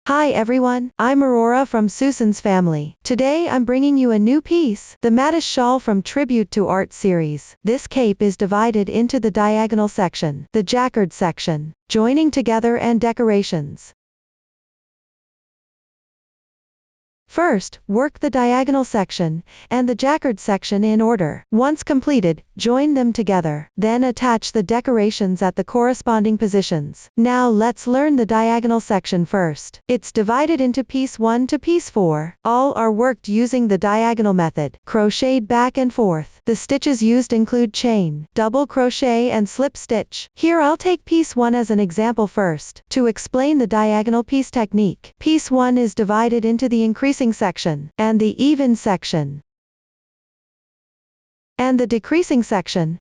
Hi everyone, I'm Aurora from Susan's family. Today I'm bringing you a new piece, the Matisse shawl from Tribute to Art series. This cape is divided into the diagonal section, the jacquard section, joining together and decorations. First, work the diagonal section and the jacquard section in order. Once completed, join them together. Then attach the decorations at the corresponding positions. Now let's learn the diagonal section first. It's divided into piece 1 to piece 4. All are worked using the diagonal method, crocheted back and forth. The stitches used include chain, double crochet and slip stitch. Here I'll take piece 1 as an example first, to explain the diagonal piece technique. Piece 1 is divided into the increasing section, and the even section, and the decreasing section.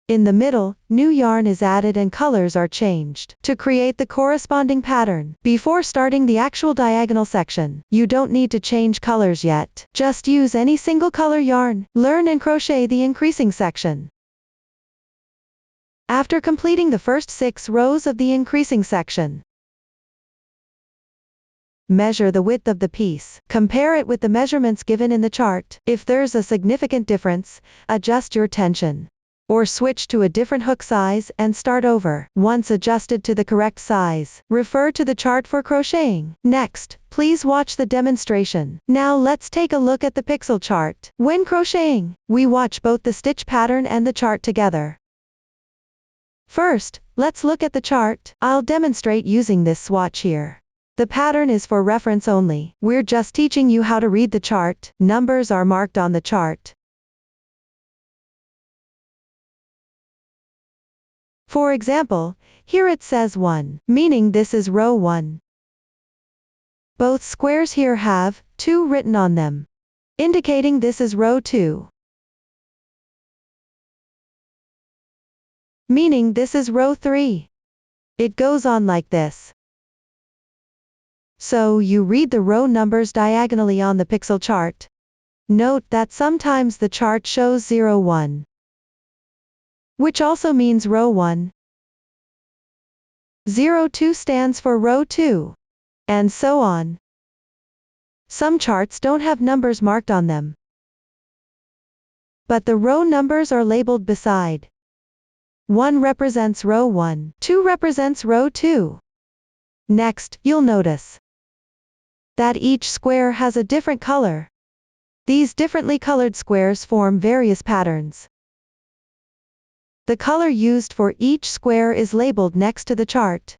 In the middle, new yarn is added and colors are changed to create the corresponding pattern. Before starting the actual diagonal section, you don't need to change colors yet. Just use any single color yarn. Learn and crochet the increasing section. After completing the first 6 rows of the increasing section, measure the width of the piece. Compare it with the measurements given in the chart. If there's a significant difference, adjust your tension, or switch to a different hook size and start over. Once adjusted to the correct size, refer to the chart for crocheting. Next, please watch the demonstration. Now let's take a look at the pixel chart. When crocheting, we watch both the stitch pattern and the chart together. First, let's look at the chart. I'll demonstrate using this swatch here. The pattern is for reference only. We're just teaching you how to read the chart. Numbers are marked on the chart. For example, here it says 1, meaning this is row 1. Both squares here have 2 written on them, indicating this is row 2. Meaning this is row 3. It goes on like this. So you read the row numbers diagonally on the pixel chart. Note that sometimes the chart shows 01, which also means row 1. 02 stands for row 2, and so on. Some charts don't have numbers marked on them, but the row numbers are labeled beside. 1 represents row 1, 2 represents row 2. Next, you'll notice that each square has a different color. These differently colored squares form various patterns. The color used for each square is labeled next to the chart.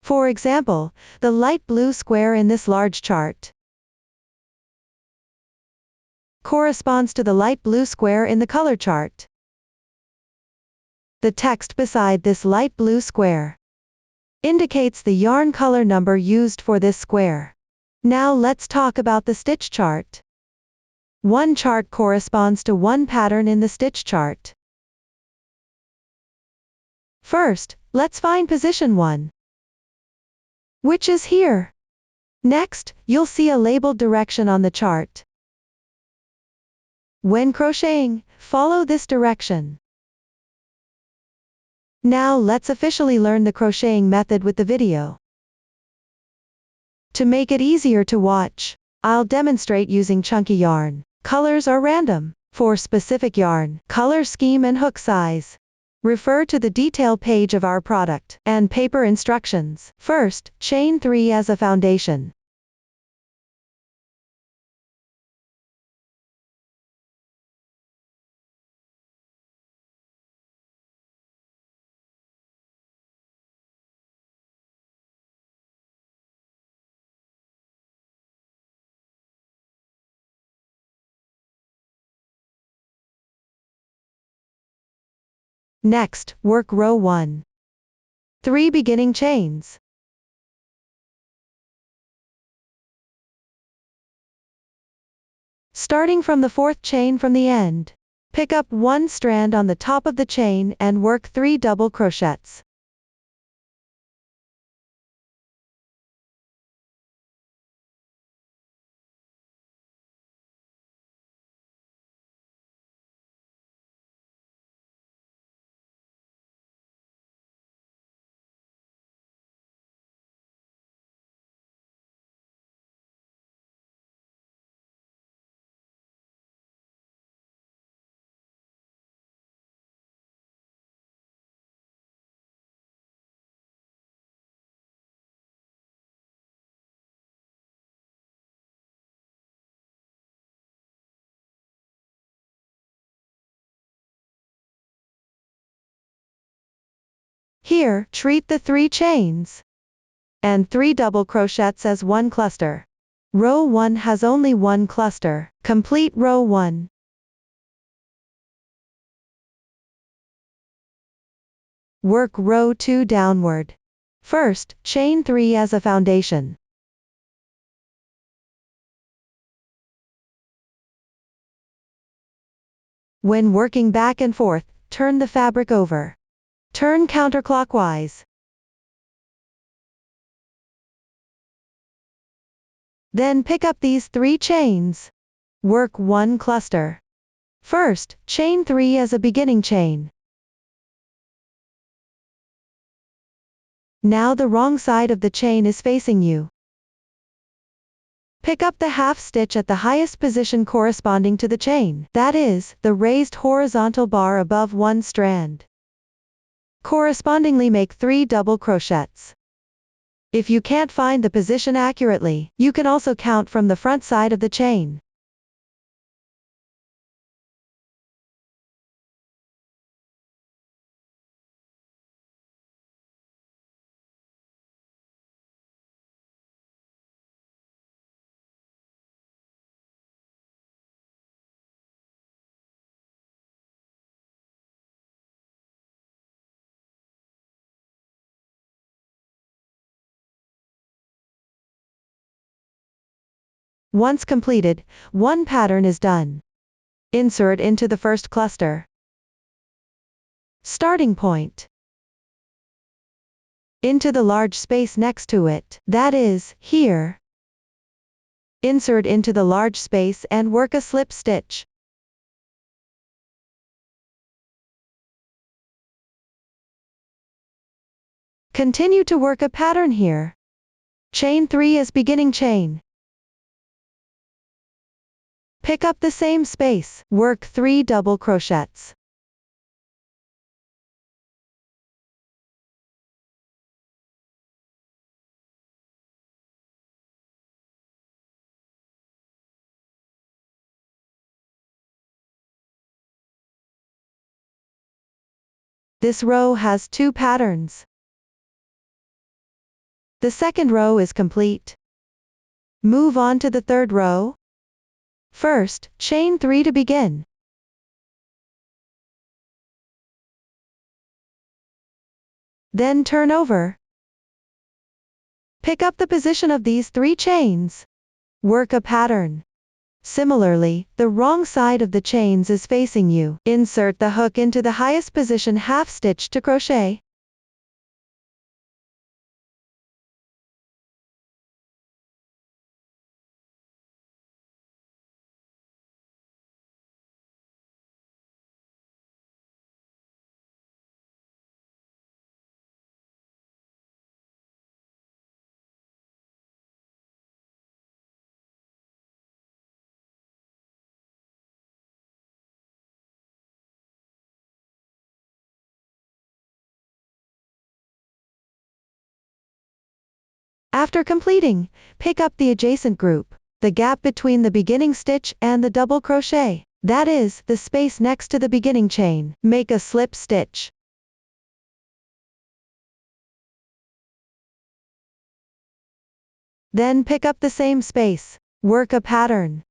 For example, the light blue square in this large chart corresponds to the light blue square in the color chart. The text beside this light blue square indicates the yarn color number used for this square. Now let's talk about the stitch chart. One chart corresponds to one pattern in the stitch chart. First, let's find position 1, which is here. Next, you'll see a labeled direction on the chart. When crocheting, follow this direction. Now let's officially learn the crocheting method with the video. To make it easier to watch, I'll demonstrate using chunky yarn. Colors are random. For specific yarn, color scheme and hook size, refer to the detail page of our product and paper instructions. First, chain 3 as a foundation. Next, work row 1. 3 beginning chains. Starting from the 4th chain from the end, pick up 1 strand on the top of the chain and work 3 double crochets. Here, treat the 3 chains and 3 double crochets as one cluster. Row 1 has only one cluster. Complete row 1. Work row 2 downward. First, chain 3 as a foundation. When working back and forth, turn the fabric over. Turn counterclockwise. Then pick up these 3 chains. Work 1 cluster. First, chain 3 as a beginning chain. Now the wrong side of the chain is facing you. Pick up the half stitch at the highest position corresponding to the chain, that is, the raised horizontal bar above one strand. Correspondingly make 3 double crochets. If you can't find the position accurately, you can also count from the front side of the chain. Once completed, one pattern is done. Insert into the first cluster. Starting point. Into the large space next to it, that is, here. Insert into the large space and work a slip stitch. Continue to work a pattern here. Chain 3 as beginning chain. Pick up the same space, work 3 double crochets. This row has 2 patterns. The second row is complete. Move on to the third row. First, chain 3 to begin. Then turn over. Pick up the position of these 3 chains. Work a pattern. Similarly, the wrong side of the chains is facing you. Insert the hook into the highest position half stitch to crochet. After completing, pick up the adjacent group, the gap between the beginning stitch and the double crochet, that is, the space next to the beginning chain. Make a slip stitch. Then pick up the same space. Work a pattern.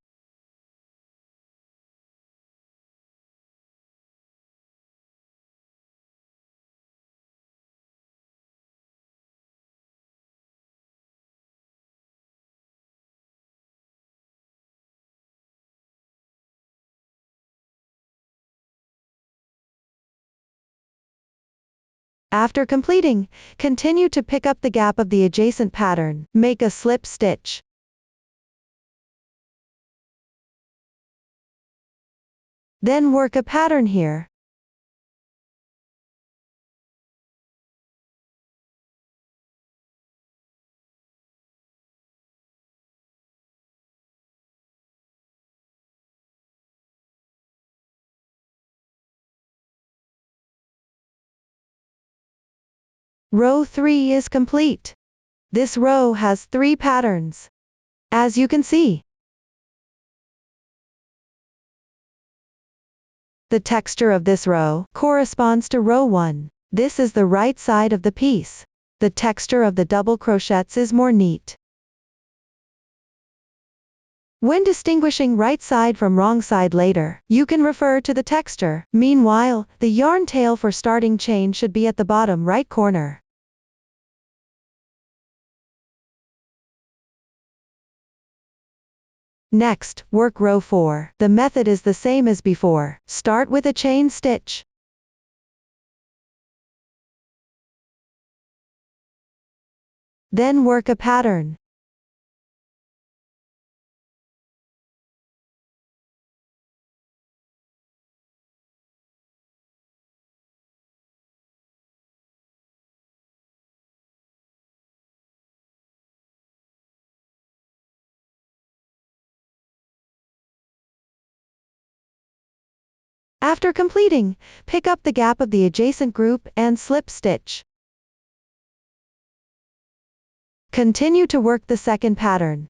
After completing, continue to pick up the gap of the adjacent pattern. Make a slip stitch. Then work a pattern here. Row 3 is complete. This row has 3 patterns. As you can see, the texture of this row corresponds to row 1. This is the right side of the piece. The texture of the double crochets is more neat. When distinguishing right side from wrong side later, you can refer to the texture. Meanwhile, the yarn tail for starting chain should be at the bottom right corner. Next, work row 4. The method is the same as before. Start with a chain stitch. Then work a pattern. After completing, pick up the gap of the adjacent group and slip stitch. Continue to work the second pattern.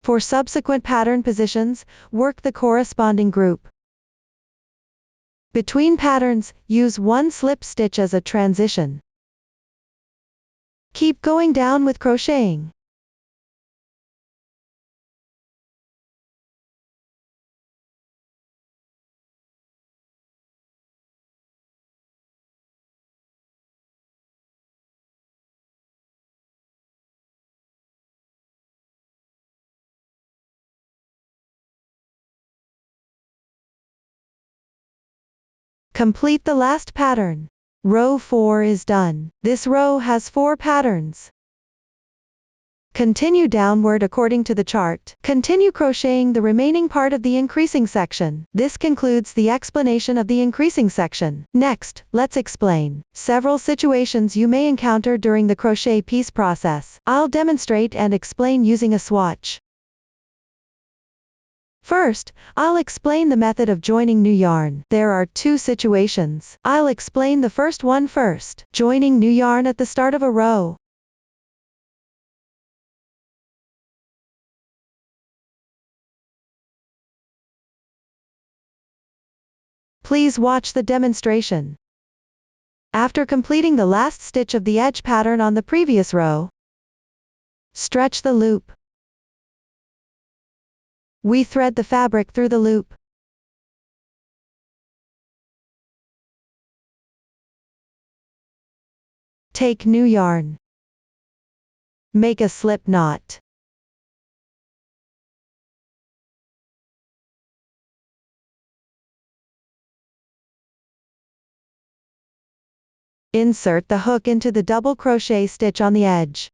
For subsequent pattern positions, work the corresponding group. Between patterns, use one slip stitch as a transition. Keep going down with crocheting. Complete the last pattern. Row 4 is done. This row has 4 patterns. Continue downward according to the chart. Continue crocheting the remaining part of the increasing section. This concludes the explanation of the increasing section. Next, let's explain several situations you may encounter during the crochet piece process. I'll demonstrate and explain using a swatch. First, I'll explain the method of joining new yarn. There are 2 situations. I'll explain the first one first. Joining new yarn at the start of a row. Please watch the demonstration. After completing the last stitch of the edge pattern on the previous row, stretch the loop. We thread the fabric through the loop. Take new yarn. Make a slip knot. Insert the hook into the double crochet stitch on the edge.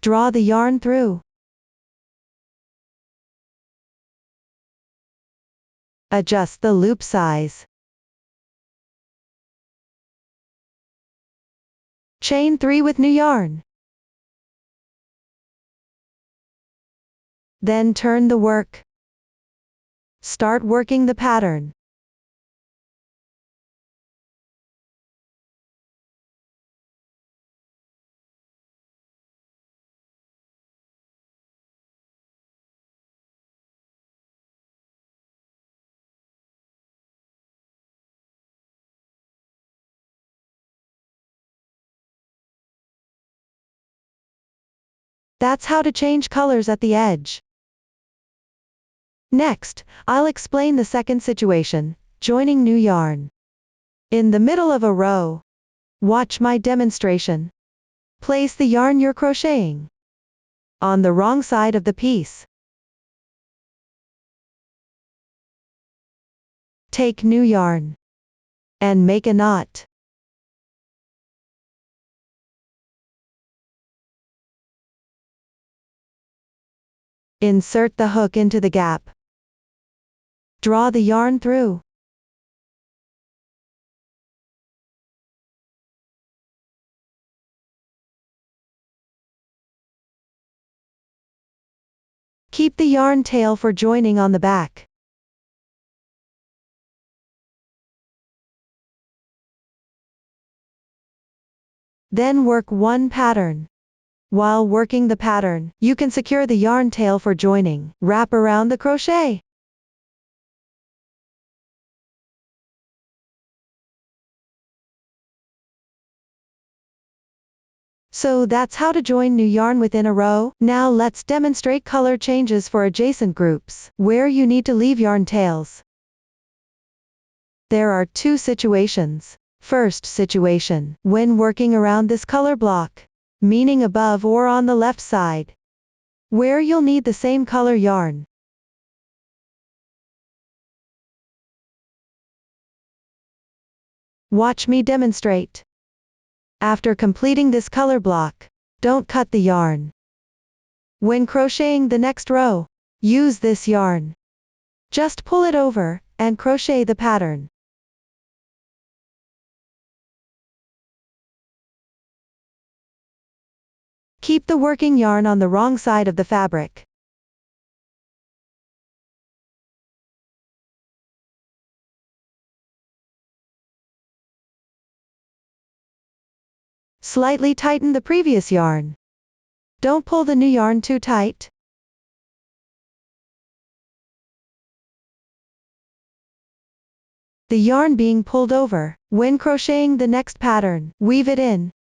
Draw the yarn through. Adjust the loop size. Chain 3 with new yarn. Then turn the work. Start working the pattern. That's how to change colors at the edge. Next, I'll explain the second situation, joining new yarn. In the middle of a row. Watch my demonstration. Place the yarn you're crocheting on the wrong side of the piece. Take new yarn and make a knot. Insert the hook into the gap. Draw the yarn through. Keep the yarn tail for joining on the back. Then work one pattern. While working the pattern, you can secure the yarn tail for joining. Wrap around the crochet. So that's how to join new yarn within a row. Now let's demonstrate color changes for adjacent groups, where you need to leave yarn tails. There are two situations. First situation, when working around this color block, meaning above or on the left side, where you'll need the same color yarn. Watch me demonstrate. After completing this color block, don't cut the yarn. When crocheting the next row, use this yarn. Just pull it over, and crochet the pattern. Keep the working yarn on the wrong side of the fabric. Slightly tighten the previous yarn. Don't pull the new yarn too tight. The yarn being pulled over. When crocheting the next pattern, weave it in.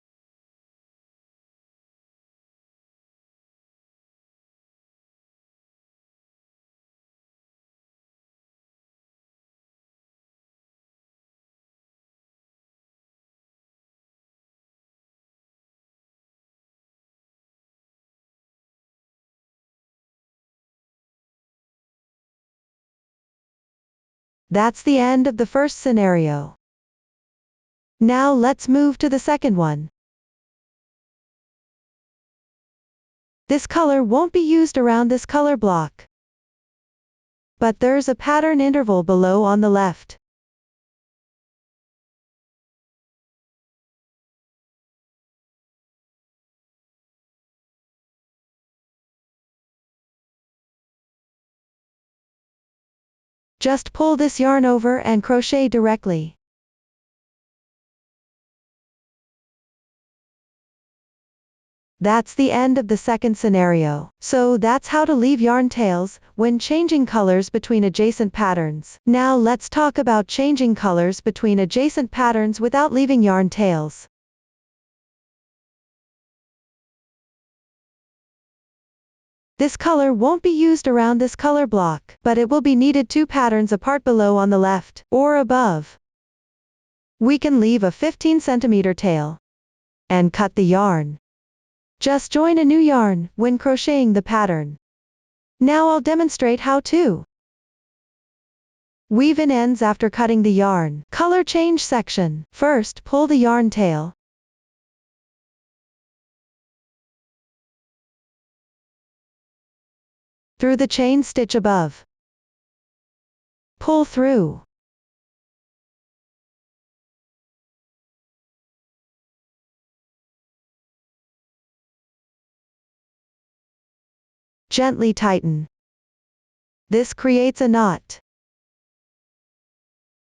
That's the end of the first scenario. Now let's move to the second one. This color won't be used around this color block, but there's a pattern interval below on the left. Just pull this yarn over and crochet directly. That's the end of the second scenario. So that's how to leave yarn tails when changing colors between adjacent patterns. Now let's talk about changing colors between adjacent patterns without leaving yarn tails. This color won't be used around this color block, but it will be needed two patterns apart below on the left, or above. We can leave a 15 cm tail and cut the yarn. Just join a new yarn when crocheting the pattern. Now I'll demonstrate how to. Weave in ends after cutting the yarn. Color change section. First, pull the yarn tail. Through the chain stitch above. Pull through. Gently tighten. This creates a knot.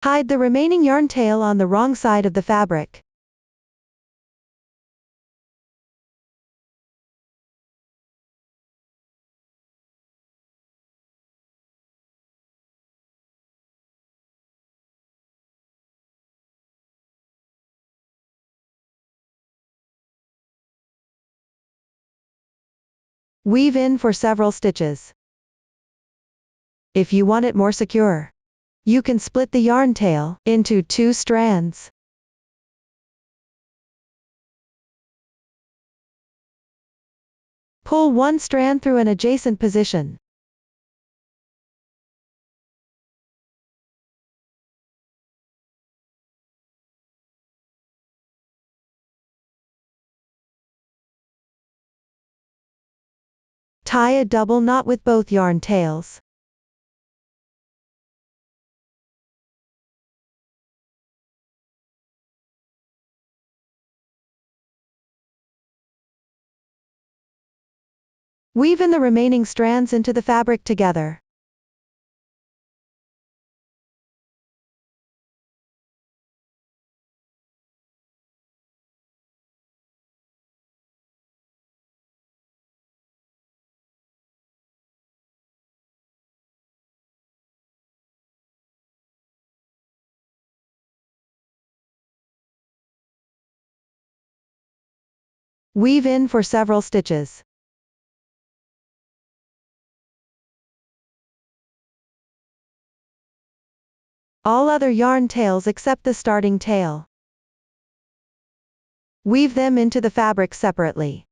Hide the remaining yarn tail on the wrong side of the fabric. Weave in for several stitches. If you want it more secure, you can split the yarn tail into two strands. Pull one strand through an adjacent position. Tie a double knot with both yarn tails. Weave in the remaining strands into the fabric together. Weave in for several stitches. All other yarn tails except the starting tail. Weave them into the fabric separately.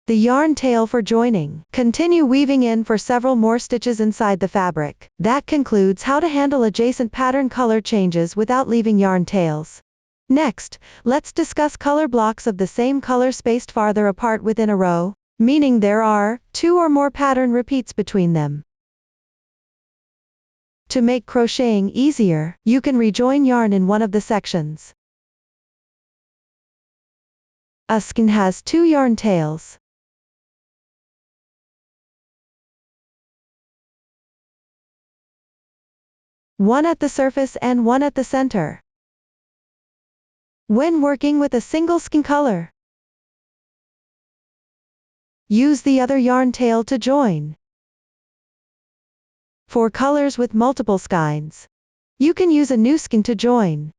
The yarn tail for joining. Continue weaving in for several more stitches inside the fabric. That concludes how to handle adjacent pattern color changes without leaving yarn tails. Next, let's discuss color blocks of the same color spaced farther apart within a row, meaning there are 2 or more pattern repeats between them. To make crocheting easier, you can rejoin yarn in one of the sections. A skein has 2 yarn tails. One at the surface and one at the center. When working with a single skein color, use the other yarn tail to join. For colors with multiple skeins, you can use a new skein to join.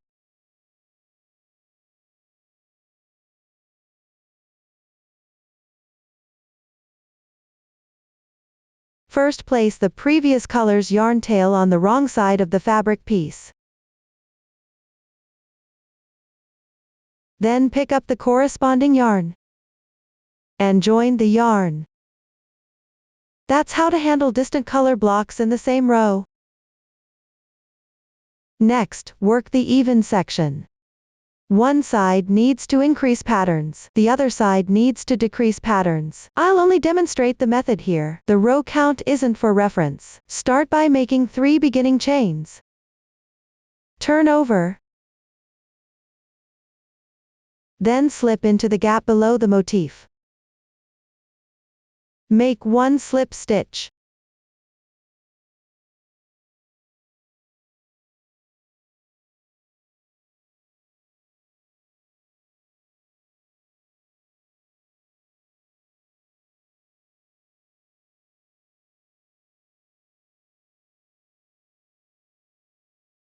First, place the previous color's yarn tail on the wrong side of the fabric piece. Then pick up the corresponding yarn and join the yarn. That's how to handle distant color blocks in the same row. Next, work the even section. One side needs to increase patterns, the other side needs to decrease patterns. I'll only demonstrate the method here. The row count isn't for reference. Start by making 3 beginning chains. Turn over. Then slip into the gap below the motif. Make 1 slip stitch.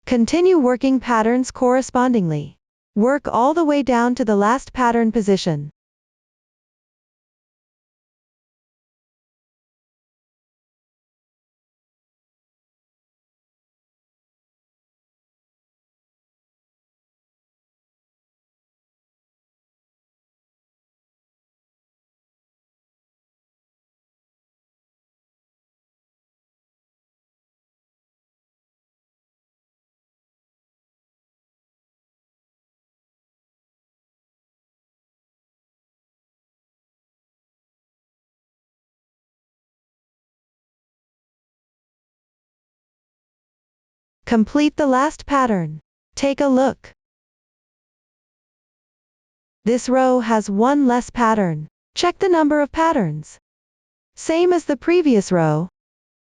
Continue working patterns correspondingly. Work all the way down to the last pattern position. Complete the last pattern. Take a look. This row has 1 less pattern. Check the number of patterns. Same as the previous row.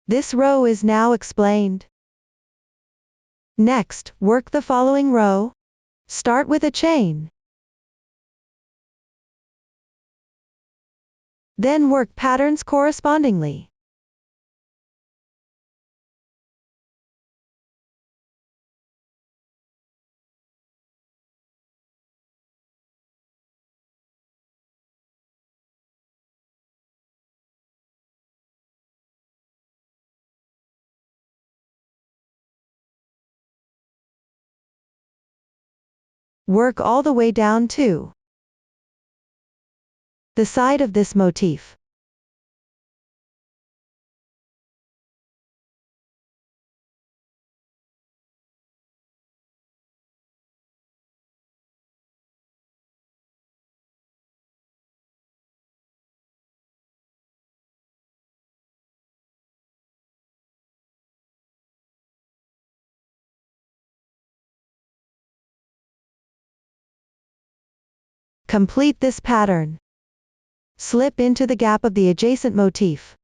This row is now explained. Next, work the following row. Start with a chain. Then work patterns correspondingly. Work all the way down to the side of this motif. Complete this pattern. Slip into the gap of the adjacent motif.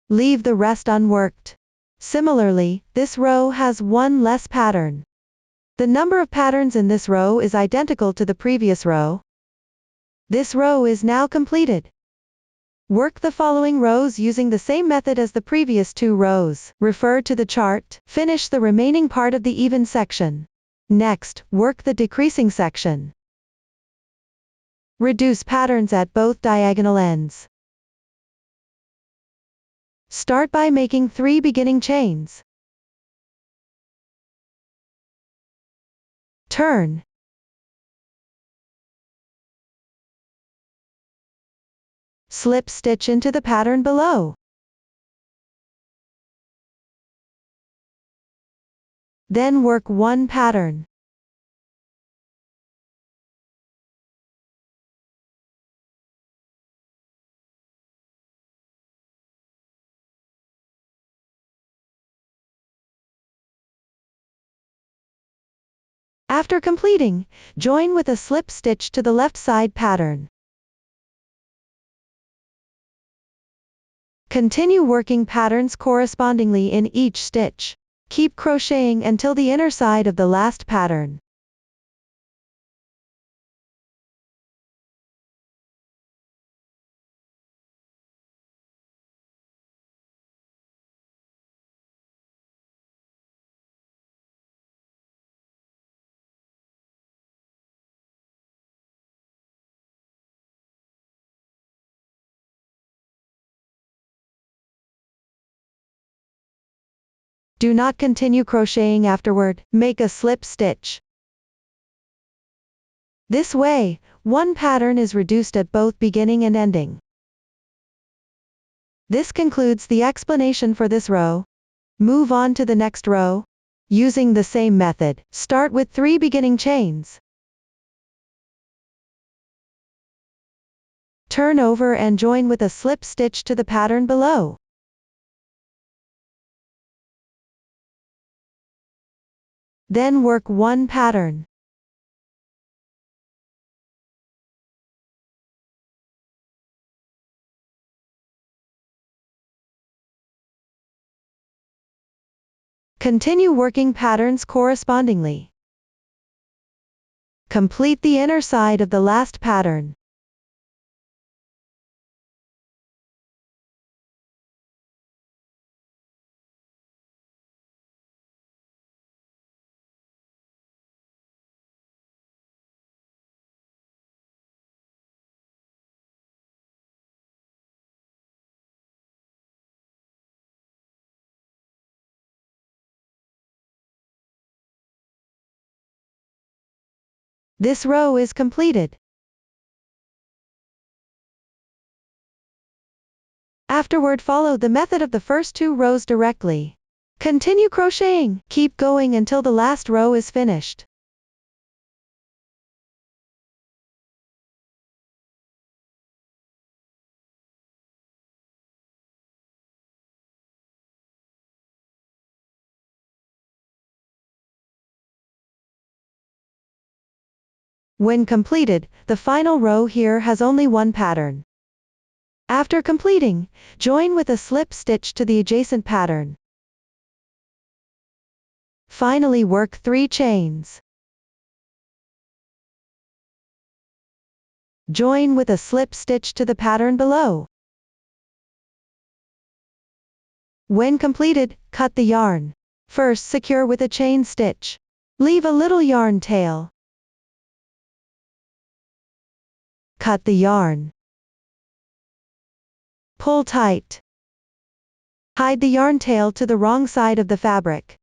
Leave the rest unworked. Similarly, this row has one less pattern. The number of patterns in this row is identical to the previous row. This row is now completed. Work the following rows using the same method as the previous 2 rows. Refer to the chart. Finish the remaining part of the even section. Next, work the decreasing section. Reduce patterns at both diagonal ends. Start by making 3 beginning chains. Turn. Slip stitch into the pattern below. Then work 1 pattern. After completing, join with a slip stitch to the left side pattern. Continue working patterns correspondingly in each stitch. Keep crocheting until the inner side of the last pattern. Do not continue crocheting afterward, make a slip stitch. This way, 1 pattern is reduced at both beginning and ending. This concludes the explanation for this row. Move on to the next row. Using the same method, start with 3 beginning chains. Turn over and join with a slip stitch to the pattern below. Then work 1 pattern. Continue working patterns correspondingly. Complete the inner side of the last pattern. This row is completed. Afterward, follow the method of the first 2 rows directly. Continue crocheting. Keep going until the last row is finished. When completed, the final row here has only 1 pattern. After completing, join with a slip stitch to the adjacent pattern. Finally, work 3 chains. Join with a slip stitch to the pattern below. When completed, cut the yarn. First, secure with a chain stitch. Leave a little yarn tail. Cut the yarn. Pull tight. Hide the yarn tail to the wrong side of the fabric.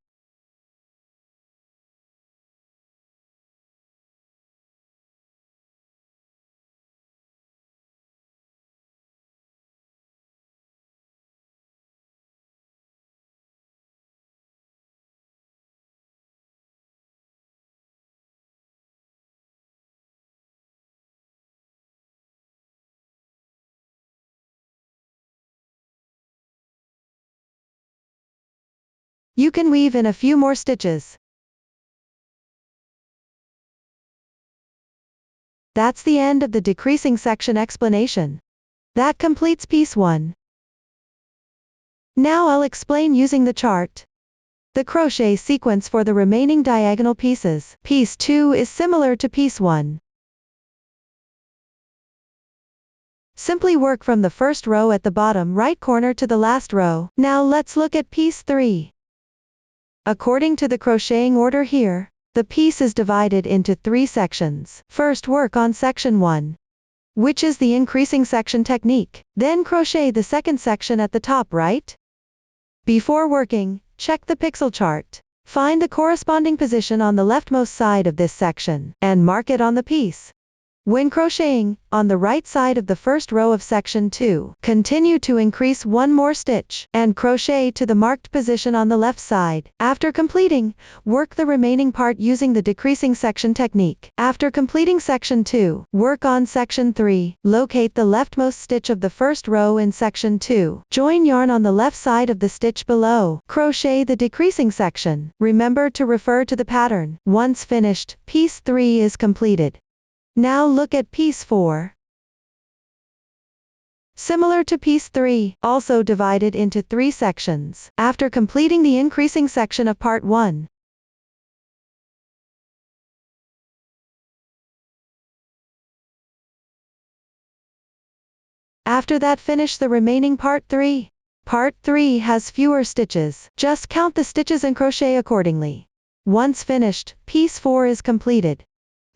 You can weave in a few more stitches. That's the end of the decreasing section explanation. That completes piece 1. Now I'll explain using the chart. The crochet sequence for the remaining diagonal pieces. Piece 2 is similar to piece 1. Simply work from the first row at the bottom right corner to the last row. Now let's look at piece 3. According to the crocheting order here, the piece is divided into 3 sections. First work on section 1, which is the increasing section technique. Then crochet the second section at the top right. Before working, check the pixel chart. Find the corresponding position on the leftmost side of this section, and mark it on the piece. When crocheting, on the right side of the first row of section 2, continue to increase 1 more stitch, and crochet to the marked position on the left side. After completing, work the remaining part using the decreasing section technique. After completing section 2, work on section 3. Locate the leftmost stitch of the first row in section 2. Join yarn on the left side of the stitch below. Crochet the decreasing section. Remember to refer to the pattern. Once finished, piece 3 is completed. Now look at piece 4. Similar to piece 3, also divided into 3 sections. After completing the increasing section of part 1, after that finish the remaining part 3. Part 3 has fewer stitches. Just count the stitches and crochet accordingly. Once finished, piece 4 is completed.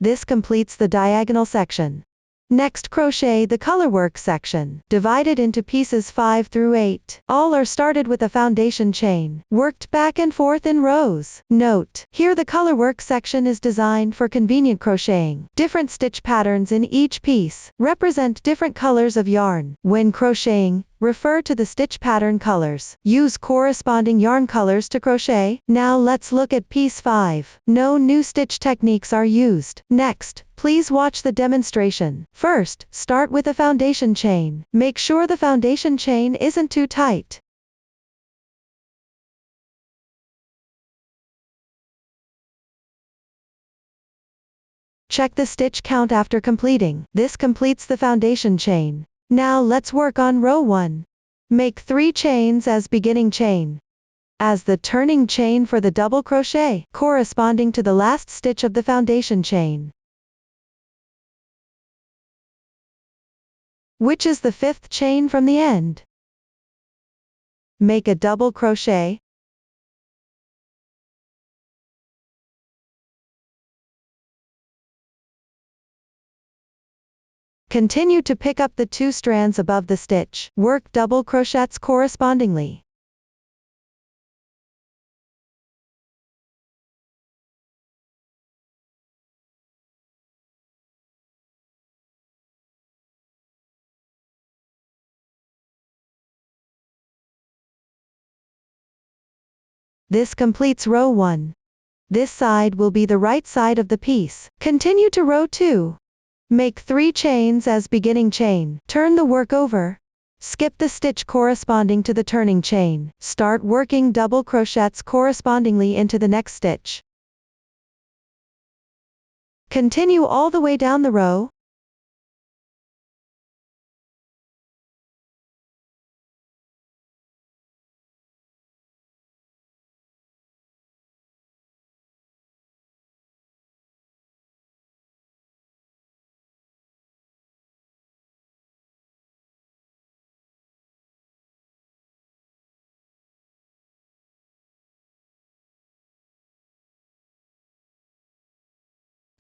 This completes the diagonal section. Next crochet the colorwork section, divided into pieces 5 through 8. All are started with a foundation chain, worked back and forth in rows. Note, here the colorwork section is designed for convenient crocheting. Different stitch patterns in each piece represent different colors of yarn. When crocheting, refer to the stitch pattern colors. Use corresponding yarn colors to crochet. Now let's look at piece 5. No new stitch techniques are used. Next, please watch the demonstration. First, start with a foundation chain. Make sure the foundation chain isn't too tight. Check the stitch count after completing. This completes the foundation chain. Now let's work on row 1. Make 3 chains as beginning chain, as the turning chain for the double crochet, corresponding to the last stitch of the foundation chain, which is the 5th chain from the end. Make a double crochet, continue to pick up the 2 strands above the stitch. Work double crochets correspondingly. This completes row 1. This side will be the right side of the piece. Continue to row 2. Make 3 chains as beginning chain. Turn the work over. Skip the stitch corresponding to the turning chain. Start working double crochets correspondingly into the next stitch. Continue all the way down the row.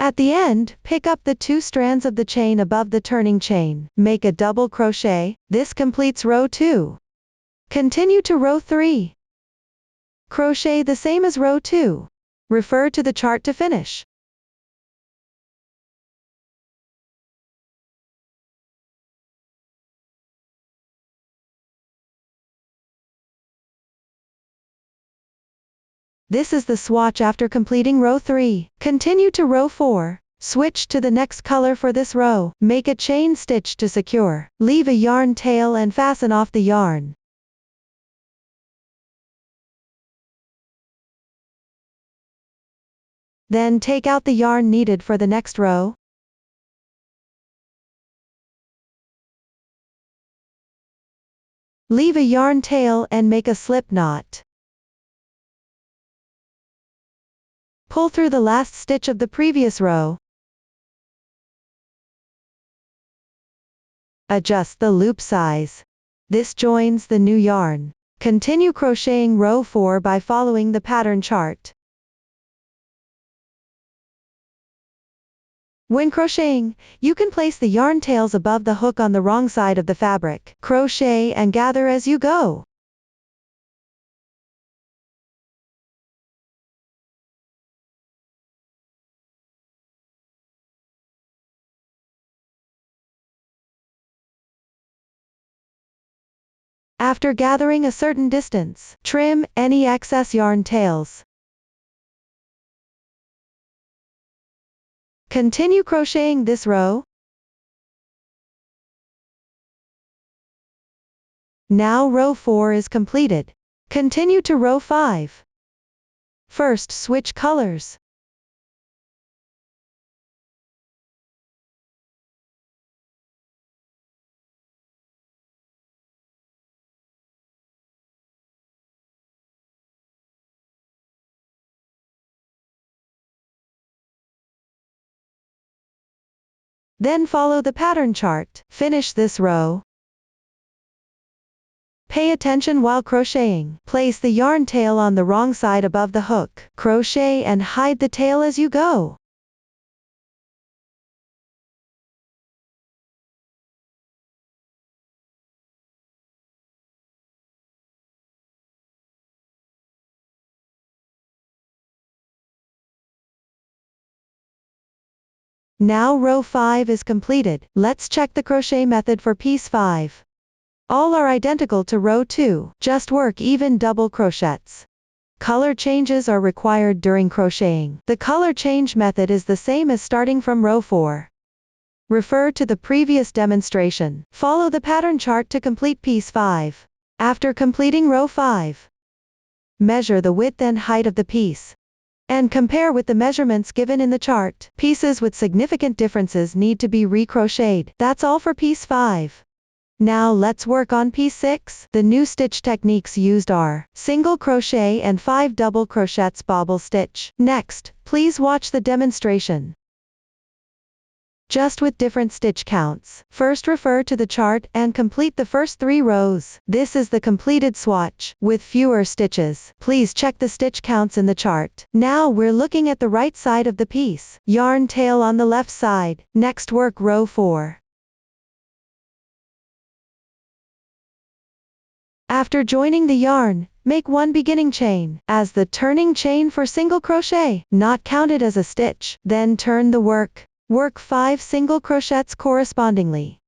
At the end, pick up the 2 strands of the chain above the turning chain. Make a double crochet. This completes row 2. Continue to row 3. Crochet the same as row 2. Refer to the chart to finish. This is the swatch after completing row 3. Continue to row 4. Switch to the next color for this row. Make a chain stitch to secure. Leave a yarn tail and fasten off the yarn. Then take out the yarn needed for the next row. Leave a yarn tail and make a slip knot. Pull through the last stitch of the previous row. Adjust the loop size. This joins the new yarn. Continue crocheting row 4 by following the pattern chart. When crocheting, you can place the yarn tails above the hook on the wrong side of the fabric. Crochet and gather as you go. After gathering a certain distance, trim any excess yarn tails. Continue crocheting this row. Now row 4 is completed. Continue to row 5. First, switch colors. Then follow the pattern chart. Finish this row. Pay attention while crocheting. Place the yarn tail on the wrong side above the hook. Crochet and hide the tail as you go. Now row 5 is completed. Let's check the crochet method for piece 5. All are identical to row 2, just work even double crochets. Color changes are required during crocheting. The color change method is the same as starting from row 4. Refer to the previous demonstration. Follow the pattern chart to complete piece 5. After completing row 5, measure the width and height of the piece and compare with the measurements given in the chart. Pieces with significant differences need to be recrocheted. That's all for piece 5. Now let's work on piece 6. The new stitch techniques used are single crochet and 5 double crochets bobble stitch. Next, please watch the demonstration, just with different stitch counts. First, refer to the chart and complete the first 3 rows. This is the completed swatch, with fewer stitches. Please check the stitch counts in the chart. Now we're looking at the right side of the piece. Yarn tail on the left side. Next, work row 4. After joining the yarn, make 1 beginning chain, as the turning chain for single crochet, not counted as a stitch. Then turn the work. Work 5 single crochets correspondingly.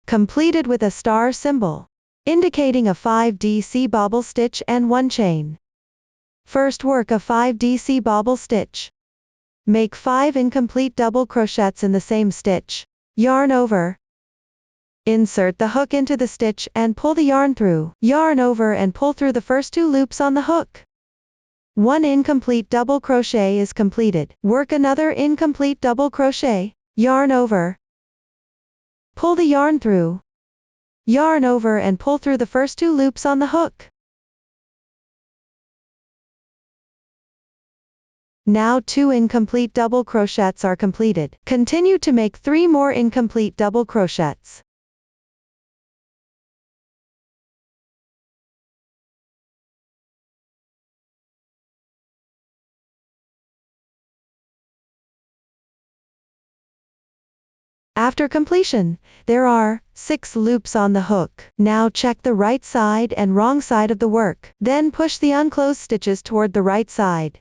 Completed with a star symbol, indicating a 5DC bobble stitch and 1 chain. First, work a 5DC bobble stitch. Make 5 incomplete double crochets in the same stitch. Yarn over. Insert the hook into the stitch and pull the yarn through. Yarn over and pull through the first 2 loops on the hook. 1 incomplete double crochet is completed. Work another incomplete double crochet. Yarn over. Pull the yarn through. Yarn over and pull through the first 2 loops on the hook. Now 2 incomplete double crochets are completed. Continue to make 3 more incomplete double crochets. After completion, there are 6 loops on the hook. Now check the right side and wrong side of the work. Then push the unclosed stitches toward the right side.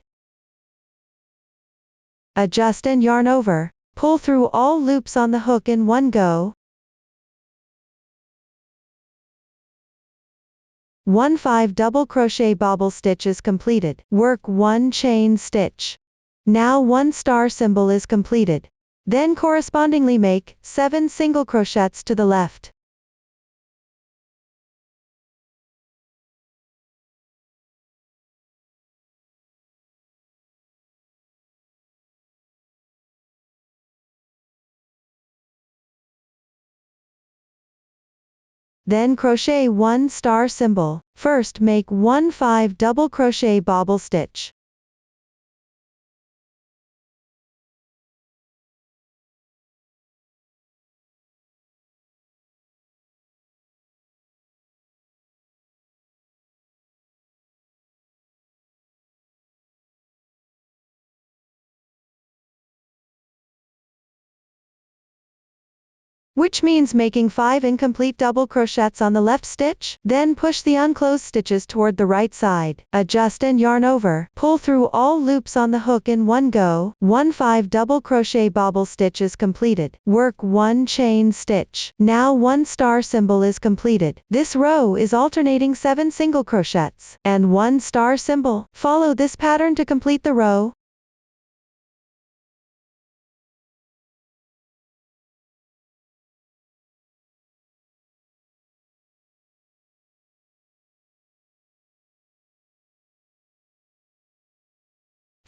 Adjust and yarn over. Pull through all loops on the hook in one go. 1 5 double crochet bobble stitch is completed. Work 1 chain stitch. Now 1 star symbol is completed. Then correspondingly make 7 single crochets to the left. Then crochet 1 star symbol. First make 1 5 double crochet bobble stitch. Which means making 5 incomplete double crochets on the left stitch. Then push the unclosed stitches toward the right side. Adjust and yarn over. Pull through all loops on the hook in one go. 1 5 double crochet bobble stitch is completed. Work 1 chain stitch. Now 1 star symbol is completed. This row is alternating 7 single crochets and 1 star symbol. Follow this pattern to complete the row.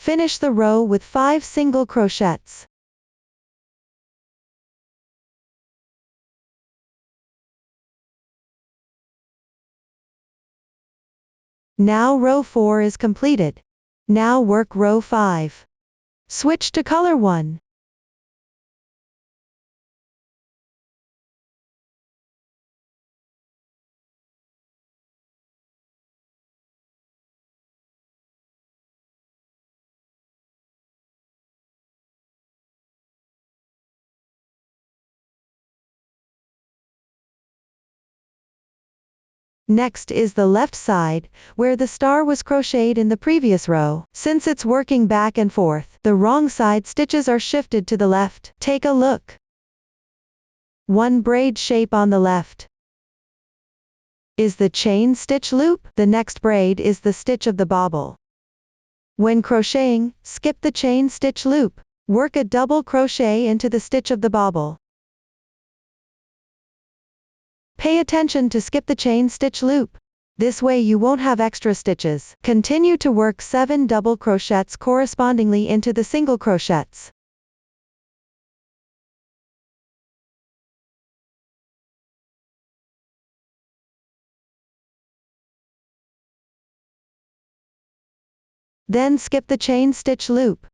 Finish the row with 5 single crochets. Now row 4 is completed. Now work row 5. Switch to color 1. Next is the left side, where the star was crocheted in the previous row. Since it's working back and forth, the wrong side stitches are shifted to the left. Take a look. 1 braid shape on the left is the chain stitch loop. The next braid is the stitch of the bobble. When crocheting, skip the chain stitch loop. Work a double crochet into the stitch of the bobble. Pay attention to skip the chain stitch loop. This way you won't have extra stitches. Continue to work 7 double crochets correspondingly into the single crochets. Then skip the chain stitch loop.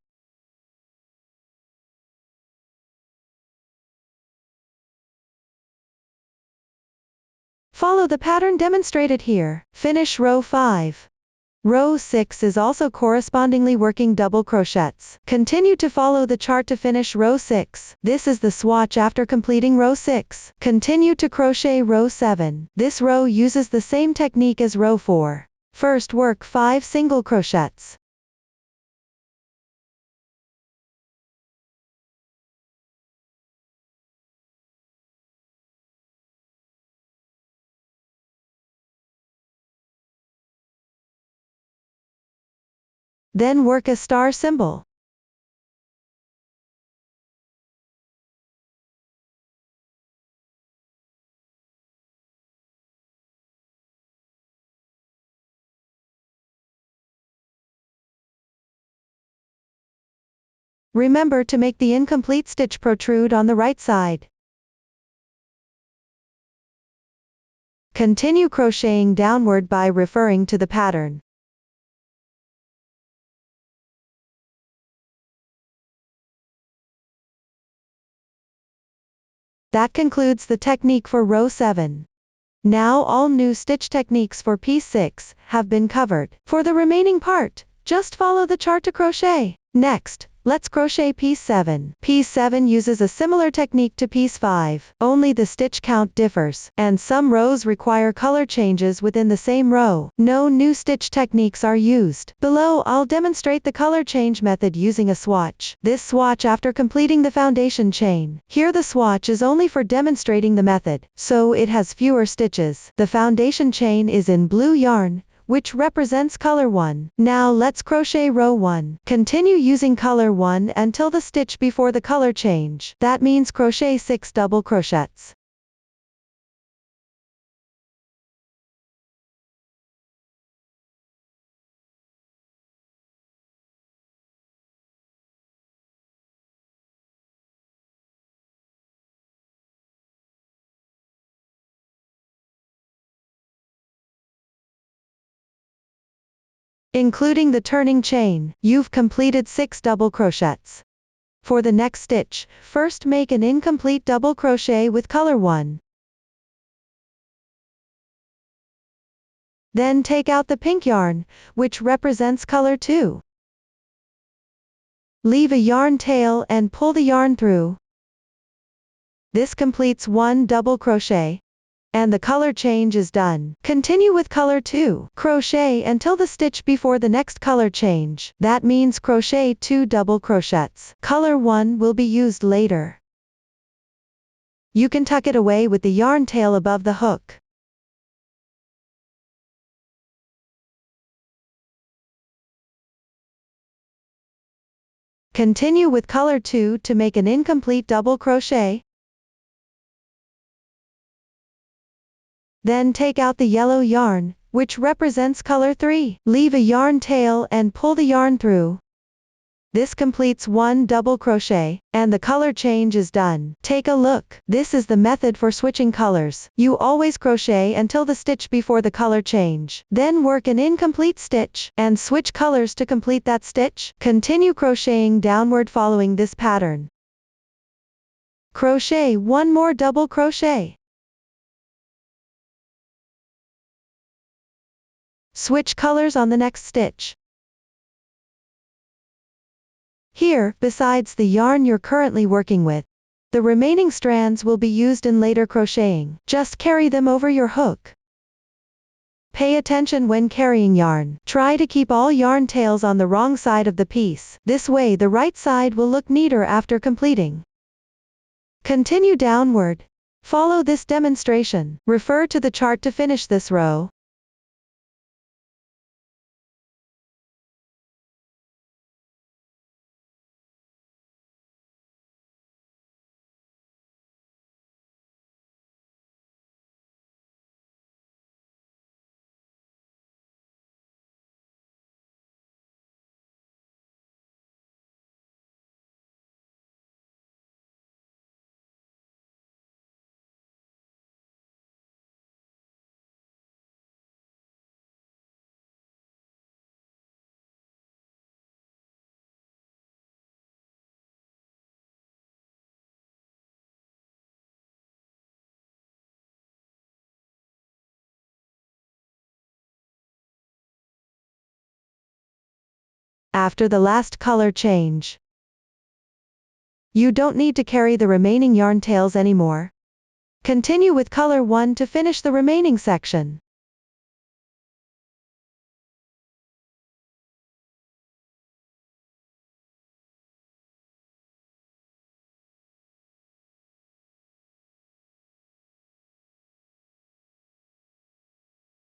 Follow the pattern demonstrated here. Finish row 5. Row 6 is also correspondingly working double crochets. Continue to follow the chart to finish row 6. This is the swatch after completing row 6. Continue to crochet row 7. This row uses the same technique as row 4. First work 5 single crochets. Then work a star symbol. Remember to make the incomplete stitch protrude on the right side. Continue crocheting downward by referring to the pattern. That concludes the technique for row 7. Now all new stitch techniques for piece 6 have been covered. For the remaining part, just follow the chart to crochet. Next, Let's crochet piece 7. Piece 7 uses a similar technique to piece 5, only the stitch count differs, and some rows require color changes within the same row. No new stitch techniques are used. Below I'll demonstrate the color change method using a swatch. This swatch after completing the foundation chain. Here the swatch is only for demonstrating the method, so it has fewer stitches. The foundation chain is in blue yarn, which represents color 1. Now let's crochet row 1. Continue using color 1 until the stitch before the color change. That means crochet 6 double crochets. Including the turning chain, you've completed 6 double crochets. For the next stitch, first make an incomplete double crochet with color 1. Then take out the pink yarn, which represents color 2. Leave a yarn tail and pull the yarn through. This completes 1 double crochet. And the color change is done. Continue with color 2. Crochet until the stitch before the next color change. That means crochet 2 double crochets. Color 1 will be used later. You can tuck it away with the yarn tail above the hook. Continue with color 2 to make an incomplete double crochet. Then take out the yellow yarn, which represents color 3. Leave a yarn tail and pull the yarn through. This completes 1 double crochet, and the color change is done. Take a look. This is the method for switching colors. You always crochet until the stitch before the color change. Then work an incomplete stitch, and switch colors to complete that stitch. Continue crocheting downward following this pattern. Crochet 1 more double crochet. Switch colors on the next stitch. Here, besides the yarn you're currently working with, the remaining strands will be used in later crocheting. Just carry them over your hook. Pay attention when carrying yarn. Try to keep all yarn tails on the wrong side of the piece. This way the right side will look neater after completing. Continue downward. Follow this demonstration. Refer to the chart to finish this row. After the last color change, you don't need to carry the remaining yarn tails anymore. Continue with color 1 to finish the remaining section.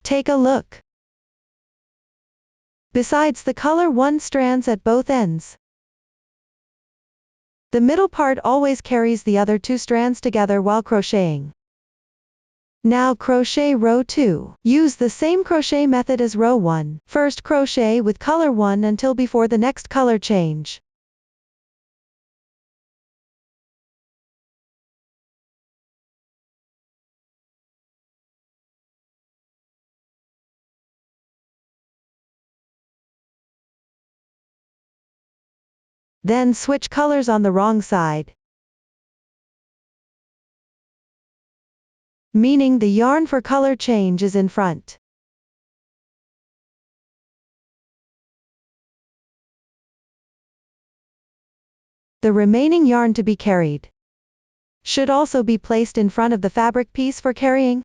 Take a look. Besides the color 1 strands at both ends, the middle part always carries the other 2 strands together while crocheting. Now crochet row 2. Use the same crochet method as row 1. First crochet with color 1 until before the next color change. Then switch colors on the wrong side, meaning the yarn for color change is in front. The remaining yarn to be carried should also be placed in front of the fabric piece for carrying.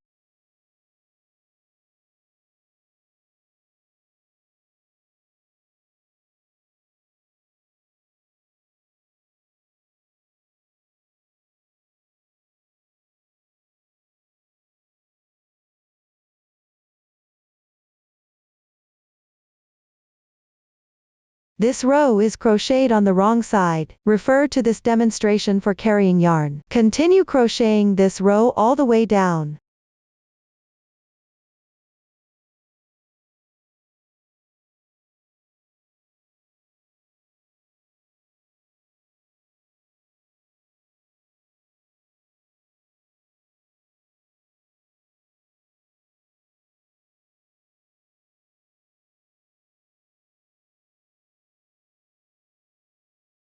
This row is crocheted on the wrong side. Refer to this demonstration for carrying yarn. Continue crocheting this row all the way down.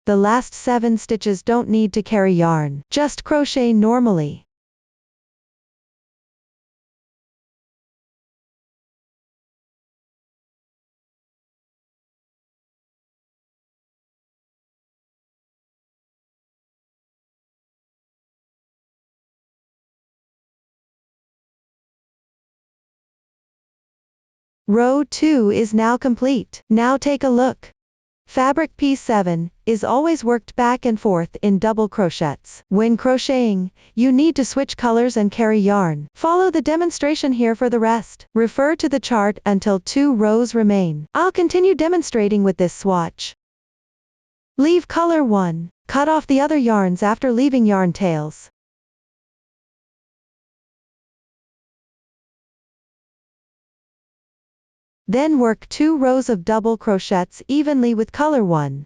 The last 7 stitches don't need to carry yarn. Just crochet normally. Row 2 is now complete. Now take a look. Fabric piece 7 is always worked back and forth in double crochets. When crocheting, you need to switch colors and carry yarn. Follow the demonstration here for the rest. Refer to the chart until 2 rows remain. I'll continue demonstrating with this swatch. Leave color 1. Cut off the other yarns after leaving yarn tails. Then work 2 rows of double crochets evenly with color 1.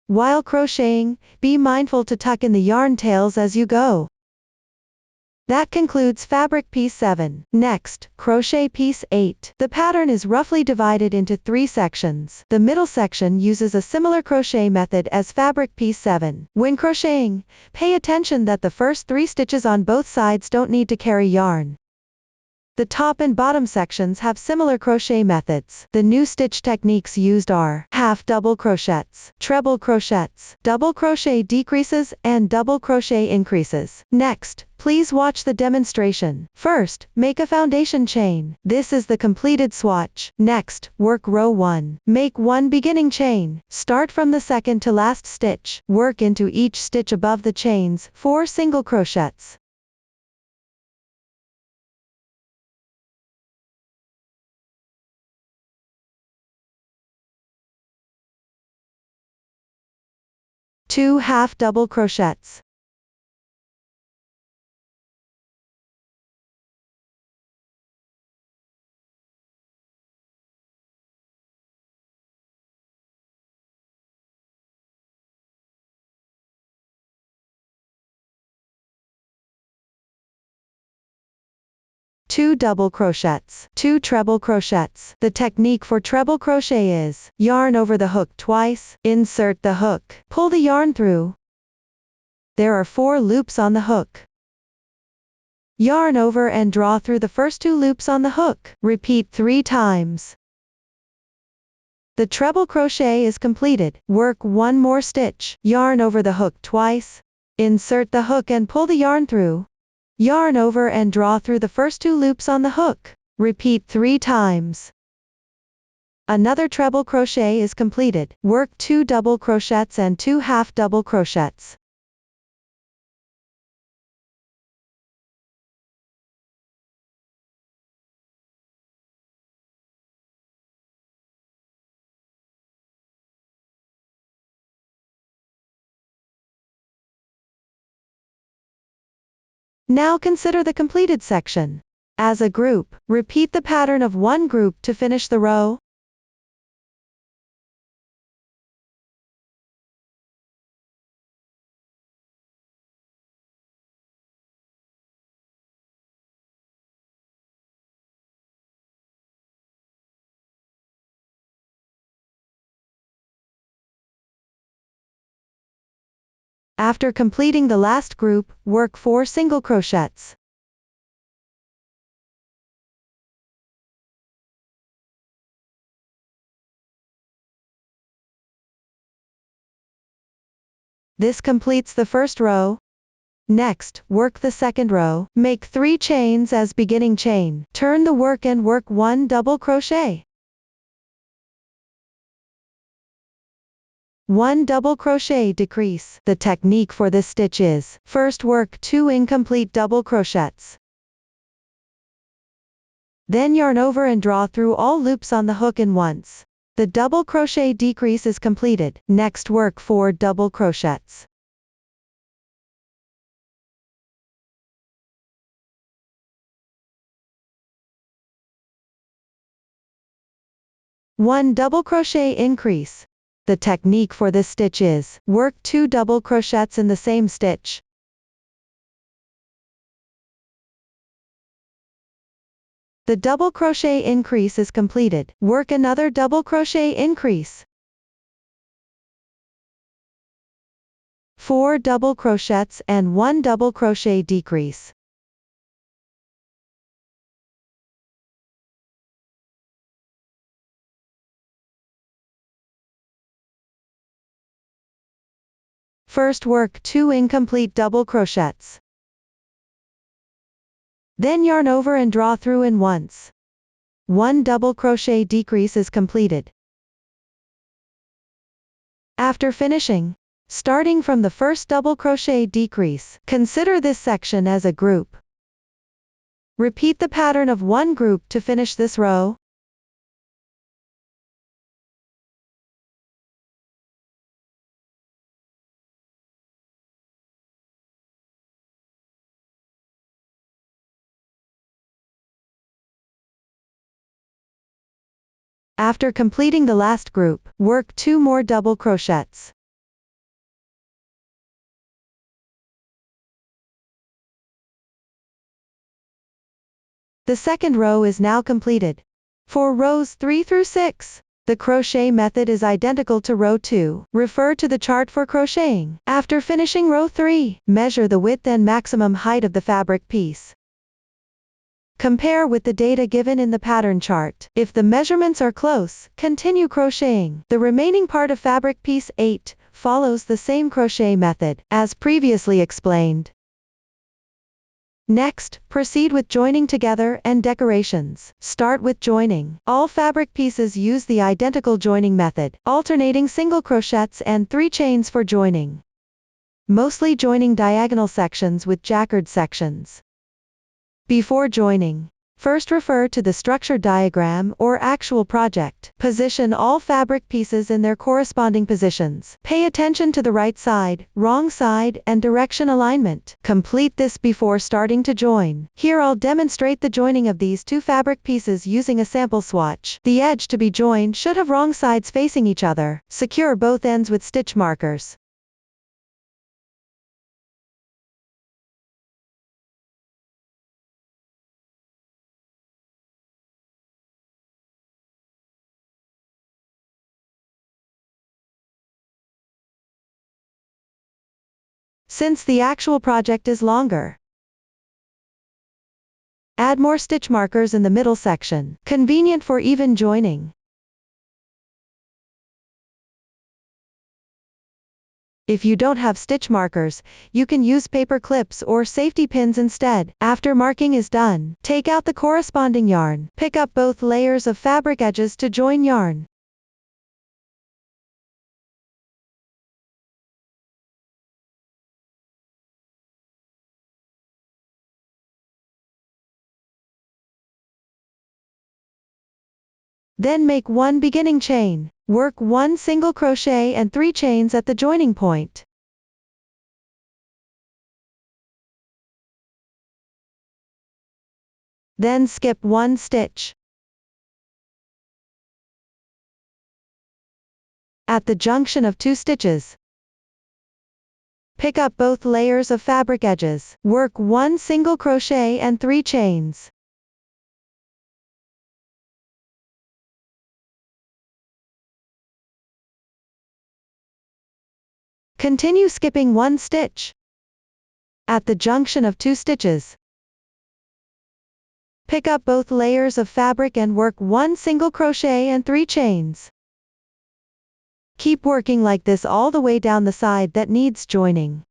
While crocheting, be mindful to tuck in the yarn tails as you go. That concludes fabric piece 7. Next, crochet piece 8. The pattern is roughly divided into 3 sections. The middle section uses a similar crochet method as fabric piece 7. When crocheting, pay attention that the first 3 stitches on both sides don't need to carry yarn. The top and bottom sections have similar crochet methods. The new stitch techniques used are half double crochets, treble crochets, double crochet decreases, and double crochet increases. Next, please watch the demonstration. First, make a foundation chain. This is the completed swatch. Next, work row 1. Make 1 beginning chain. Start from the second to last stitch. Work into each stitch above the chains 4 single crochets. Two half double crochets. Two double crochets, 2 treble crochets. The technique for treble crochet is yarn over the hook twice, insert the hook, pull the yarn through. There are 4 loops on the hook. Yarn over and draw through the first 2 loops on the hook. Repeat 3 times. The treble crochet is completed. Work 1 more stitch. Yarn over the hook twice, insert the hook and pull the yarn through. Yarn over and draw through the first 2 loops on the hook. Repeat 3 times. Another treble crochet is completed. Work 2 double crochets and 2 half double crochets. Now consider the completed section. As a group, repeat the pattern of one group to finish the row. After completing the last group, work 4 single crochets. This completes the first row. Next, work the second row. Make 3 chains as beginning chain. Turn the work and work 1 double crochet. 1 double crochet decrease. The technique for this stitch is, first work 2 incomplete double crochets. Then yarn over and draw through all loops on the hook in once. The double crochet decrease is completed. Next work 4 double crochets. One double crochet increase. The technique for this stitch is, work 2 double crochets in the same stitch. The double crochet increase is completed. Work another double crochet increase. 4 double crochets and 1 double crochet decrease. First work 2 incomplete double crochets. Then yarn over and draw through in once. 1 double crochet decrease is completed. After finishing, starting from the first double crochet decrease, consider this section as a group. Repeat the pattern of one group to finish this row. After completing the last group, work 2 more double crochets. The second row is now completed. For rows 3 through 6, the crochet method is identical to row 2. Refer to the chart for crocheting. After finishing row 3, measure the width and maximum height of the fabric piece. Compare with the data given in the pattern chart. If the measurements are close, continue crocheting. The remaining part of fabric piece 8 follows the same crochet method as previously explained. Next, proceed with joining together and decorations. Start with joining. All fabric pieces use the identical joining method, alternating single crochets and 3 chains for joining. Mostly joining diagonal sections with jacquard sections. Before joining, first refer to the structure diagram or actual project. Position all fabric pieces in their corresponding positions. Pay attention to the right side, wrong side, and direction alignment. Complete this before starting to join. Here I'll demonstrate the joining of these 2 fabric pieces using a sample swatch. The edge to be joined should have wrong sides facing each other. Secure both ends with stitch markers. Since the actual project is longer, add more stitch markers in the middle section, convenient for even joining. If you don't have stitch markers, you can use paper clips or safety pins instead. After marking is done, take out the corresponding yarn. Pick up both layers of fabric edges to join yarn. Then make 1 beginning chain. Work 1 single crochet and 3 chains at the joining point. Then skip 1 stitch. At the junction of 2 stitches, pick up both layers of fabric edges. Work 1 single crochet and 3 chains. Continue skipping 1 stitch. At the junction of 2 stitches, pick up both layers of fabric and work 1 single crochet and 3 chains. Keep working like this all the way down the side that needs joining.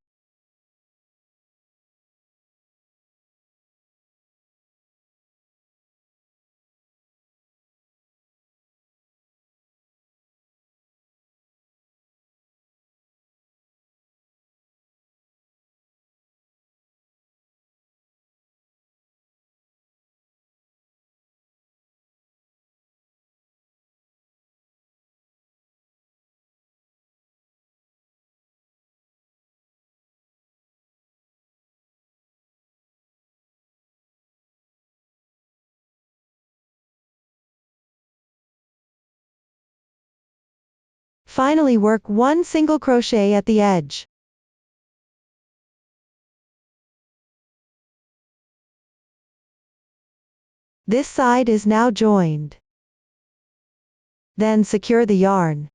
Finally, work one single crochet at the edge. This side is now joined. Then secure the yarn.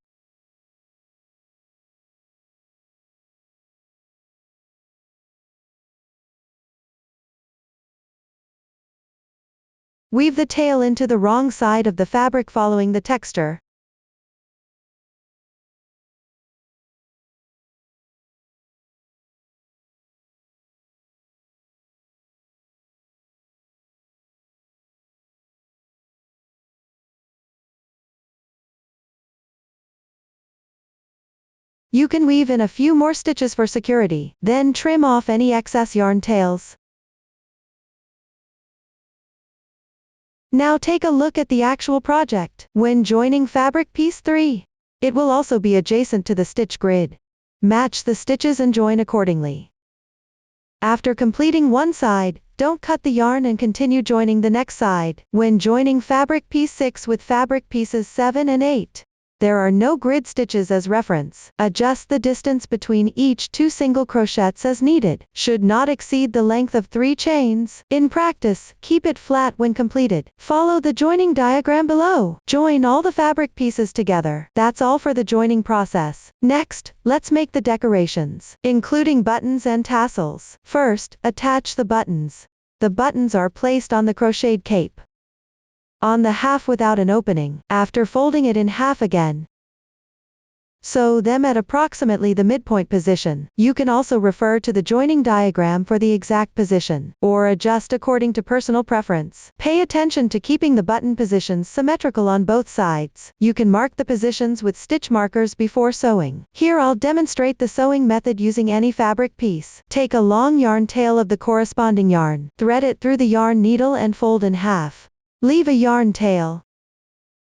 Weave the tail into the wrong side of the fabric following the texture. You can weave in a few more stitches for security, then trim off any excess yarn tails. Now take a look at the actual project. When joining fabric piece 3, it will also be adjacent to the stitch grid. Match the stitches and join accordingly. After completing one side, don't cut the yarn and continue joining the next side. When joining fabric piece 6 with fabric pieces 7 and 8, there are no grid stitches as reference. Adjust the distance between each two single crochets as needed. Should not exceed the length of 3 chains. In practice, keep it flat when completed. Follow the joining diagram below. Join all the fabric pieces together. That's all for the joining process. Next, let's make the decorations, including buttons and tassels. First, attach the buttons. The buttons are placed on the crocheted cape, on the half without an opening, after folding it in half again. Sew them at approximately the midpoint position. You can also refer to the joining diagram for the exact position, or adjust according to personal preference. Pay attention to keeping the button positions symmetrical on both sides. You can mark the positions with stitch markers before sewing. Here I'll demonstrate the sewing method using any fabric piece. Take a long yarn tail of the corresponding yarn, thread it through the yarn needle and fold in half. Leave a yarn tail.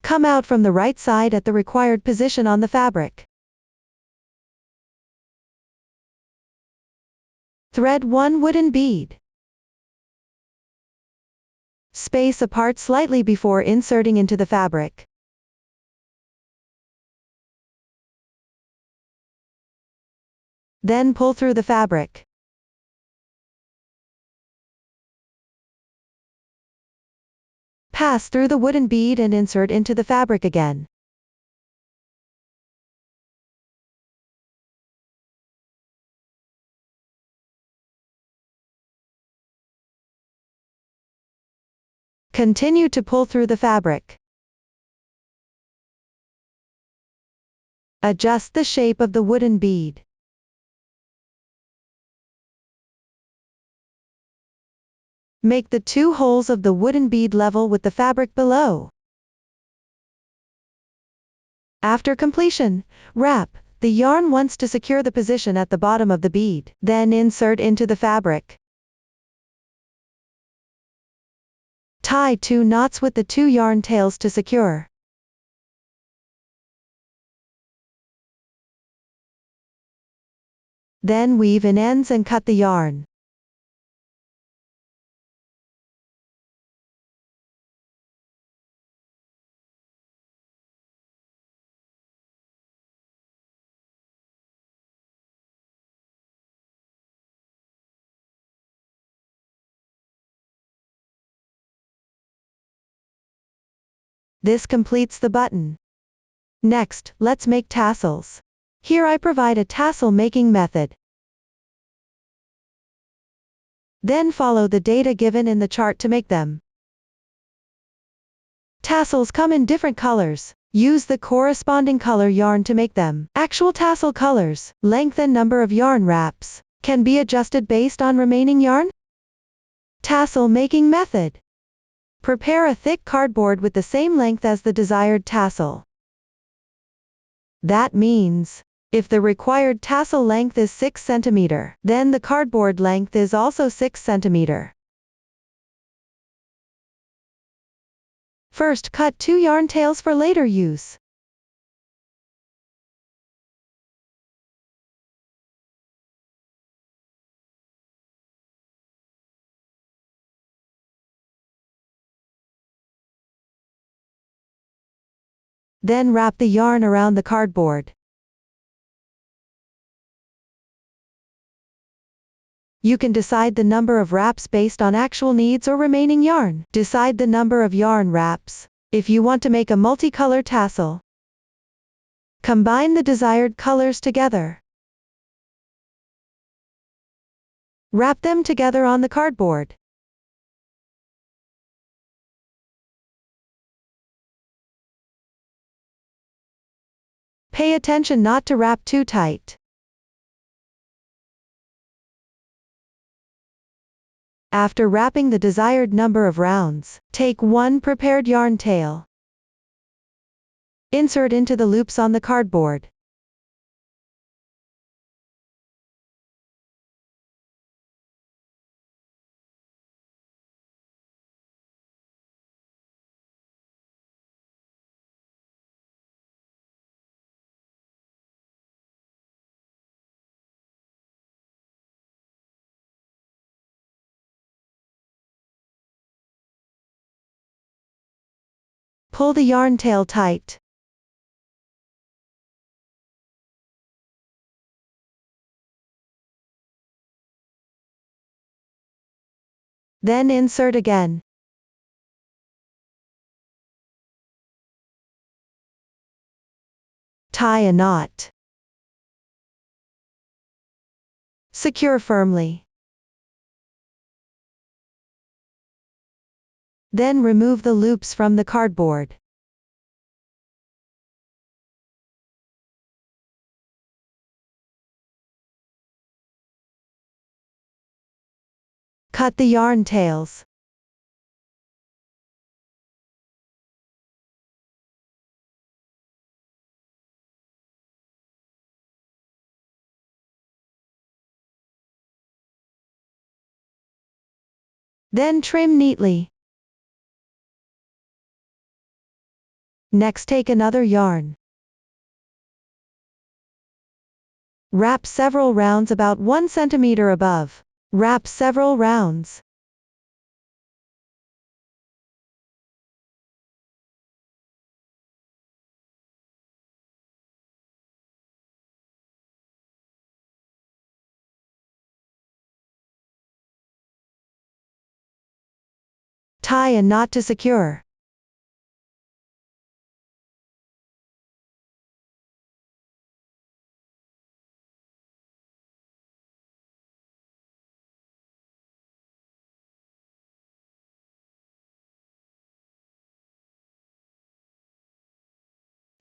Come out from the right side at the required position on the fabric. Thread one wooden bead. Space apart slightly before inserting into the fabric. Then pull through the fabric. Pass through the wooden bead and insert into the fabric again. Continue to pull through the fabric. Adjust the shape of the wooden bead. Make the 2 holes of the wooden bead level with the fabric below. After completion, wrap the yarn once to secure the position at the bottom of the bead. Then insert into the fabric. Tie 2 knots with the 2 yarn tails to secure. Then weave in ends and cut the yarn. This completes the button. Next, let's make tassels. Here I provide a tassel making method. Then follow the data given in the chart to make them. Tassels come in different colors. Use the corresponding color yarn to make them. Actual tassel colors, length and number of yarn wraps can be adjusted based on remaining yarn. Tassel making method. Prepare a thick cardboard with the same length as the desired tassel. That means, if the required tassel length is 6 cm, then the cardboard length is also 6 cm. First, cut 2 yarn tails for later use. Then wrap the yarn around the cardboard. You can decide the number of wraps based on actual needs or remaining yarn. Decide the number of yarn wraps if you want to make a multicolor tassel. Combine the desired colors together. Wrap them together on the cardboard. Pay attention not to wrap too tight. After wrapping the desired number of rounds, take one prepared yarn tail. Insert into the loops on the cardboard. Pull the yarn tail tight. Then insert again. Tie a knot. Secure firmly. Then remove the loops from the cardboard. Cut the yarn tails. Then trim neatly. Next, take another yarn. Wrap several rounds about 1 cm above. Wrap several rounds. Tie a knot to secure.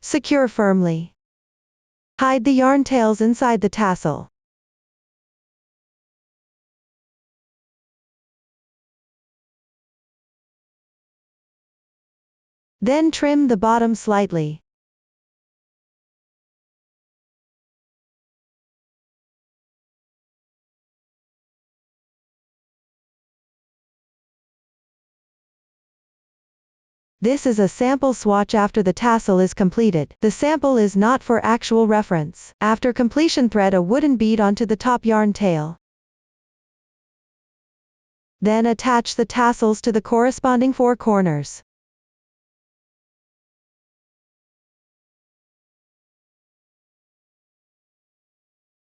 Secure firmly. Hide the yarn tails inside the tassel. Then trim the bottom slightly. This is a sample swatch after the tassel is completed. The sample is not for actual reference. After completion, thread a wooden bead onto the top yarn tail. Then attach the tassels to the corresponding 4 corners.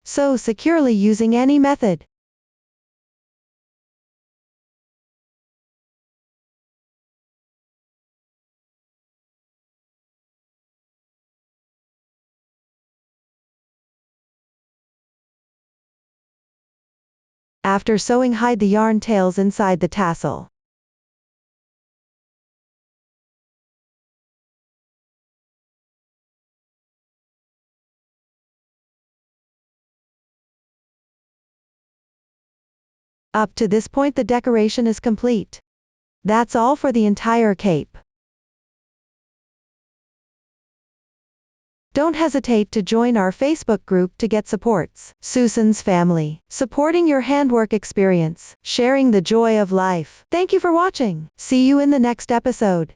Sew securely using any method. After sewing, hide the yarn tails inside the tassel. Up to this point the decoration is complete. That's all for the entire cape. Don't hesitate to join our Facebook group to get supports. Susan's Family. Supporting your handwork experience. Sharing the joy of life. Thank you for watching. See you in the next episode.